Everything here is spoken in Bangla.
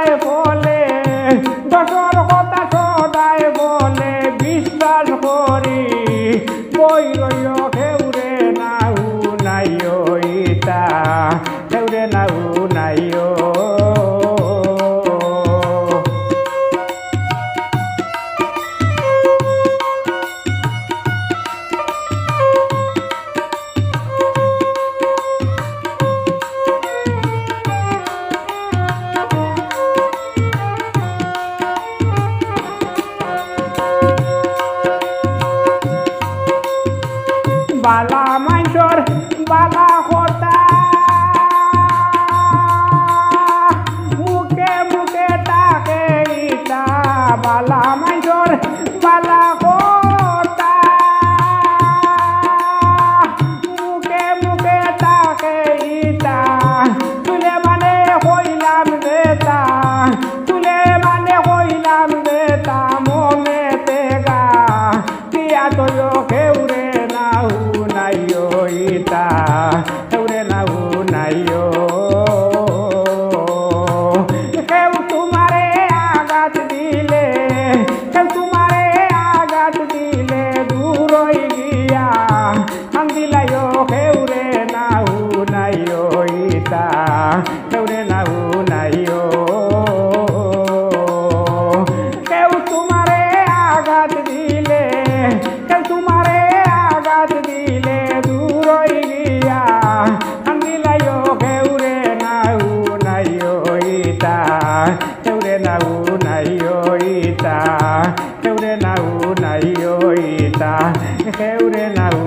সদায় বলে দশর কথা সদায় বলে বিশ্বাস করি বই রইয় খেউরে নাউ নাইও ইতা খেউরে নাউ নাইও বালা মাইসর বালা কথা মুখে মুখে তাকে ইতা বালা মাইসর বালা কথা মুখে মুখে তাকে ইতা তুলে মানে হইলাম বেতা তুলে মানে হইলাম বেতা মনে তেগা দিয়া তো খেউরে নাউ নাইও ইতা খেউরে নাউ নাইও কেউ তোমারে আঘাত দিলে কেউ তোমারে আঘাত দিলে দূর হই গিয়া কান্দিলাইও খেউরে নাউ নাইও ইতা খেউরে নাউ নাইও কেউ তোমারে আঘাত দিলে কেউ তোমারে আঘাত দিলে দূর হই গিয়া কান্দিলাইও খেউরে নাউ নাইও ইতা খেউরে নাউ নাইও ইতা খেউরে নাউ নাইও ইতা খেউরে নাউ